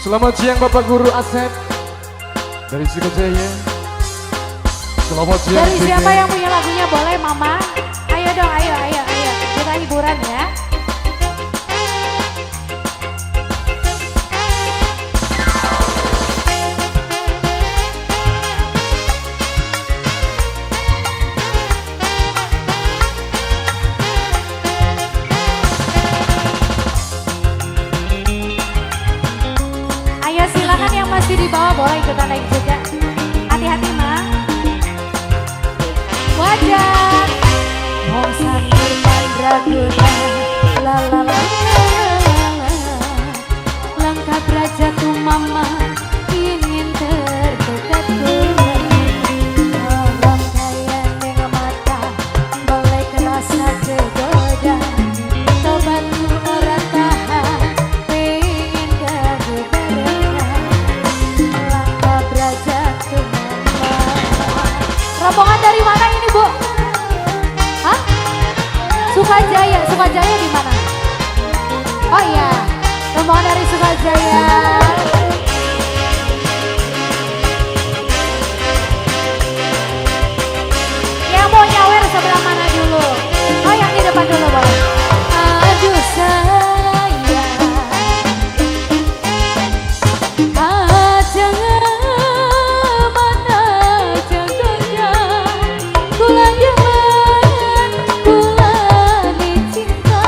Selamat siang Bapak Guru Asep dari Sukajaya. Selamat siang. Dari siapa yang punya lagunya boleh Mama? Ayo dong, ayo. Kita hiburan ya. Ayo silakan yang masih di bawah boleh ikutan naik juga. Hati-hati Ma. Wajah Wong Sakti Mandraguna la la la langkah raja tu mama ingin terdekat orang kaya dengan mata boleh kerasa tergoda terbantu orang tahan ingin gaduh barengan langkah raja tu mama. Rombongan dari mana ini Bu? Hah? Sukajaya di mana? Oh iya, rombongan dari Sukajaya. Yang mau nyawer sebelah mana dulu? Oh yang di depan dulu boleh. Aduh sayang, jangan mana jagonya, kula jaman, kula dicinta.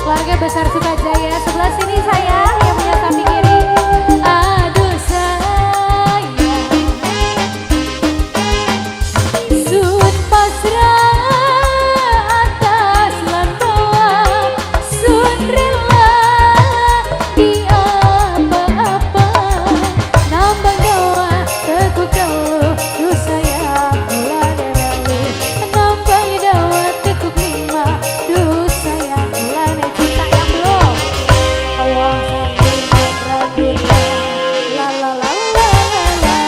Keluarga besar Sukajaya sebelah sini sayang, yang punya samping kiri. Aduh sayang, sun pasrah atas lantauan, sun rela di apa-apa, nambah doa teguh kau sayang kula deralu, nambah doa teguh lima sayang kula cinta yang belum. Allah Sakti Mandraguna la la la la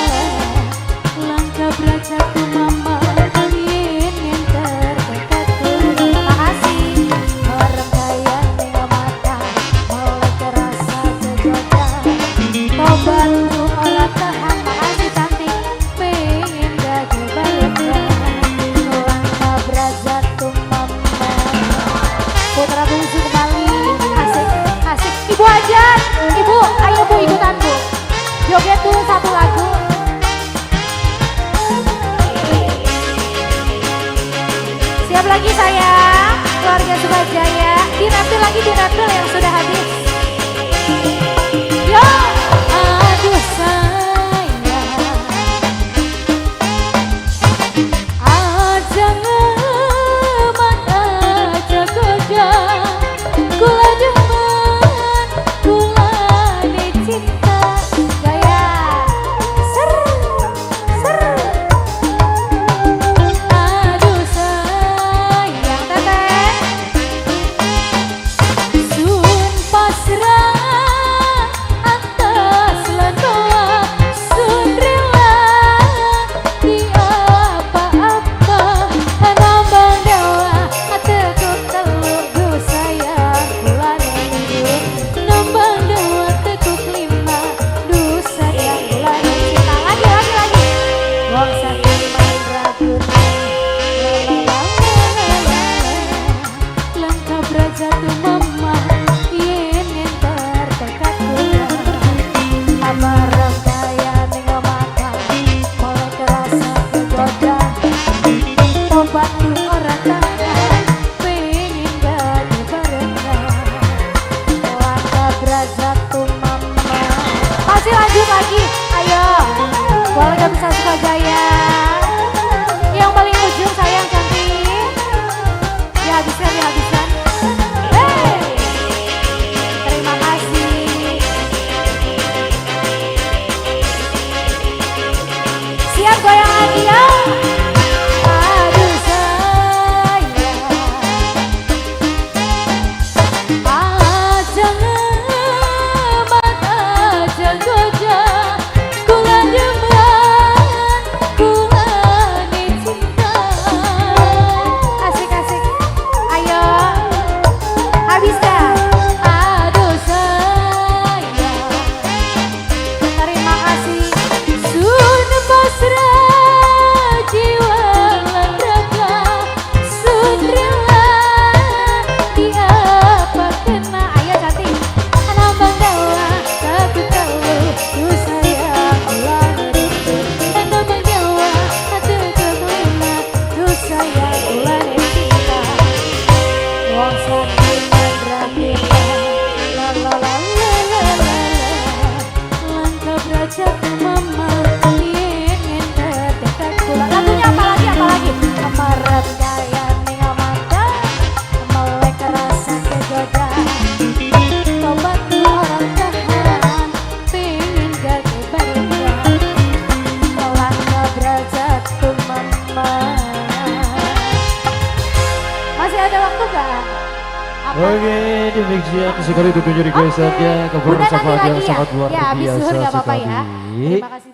langkah berajaku mama ingin terdekat. Terima kasih orang kaya dengan mata mulai terasa tergoda kau bantu olah tahan. Makasih cantik pengen gagal balikkan langkah berajaku mama. Putra bungsu kembali asik Ibu aja, Ibu ayo Bu ikutan Bu, joget dulu satu lagu. Siap lagi sayang, keluarga Sukajaya. Dinapil lagi, dinapil yang sudah habis. Yo, aduh sayang, jangan mana jagoda, kula demen, kula dicinta. Gaya seru. Aduh sayang teteh, Oke, demikian sekali tentunya requestannya. Kepada Bunda nanti persahabat yang lagi ya. sangat luar Ya, habis biasa zuhur nggak apa-apa ya. sekali. Terima kasih.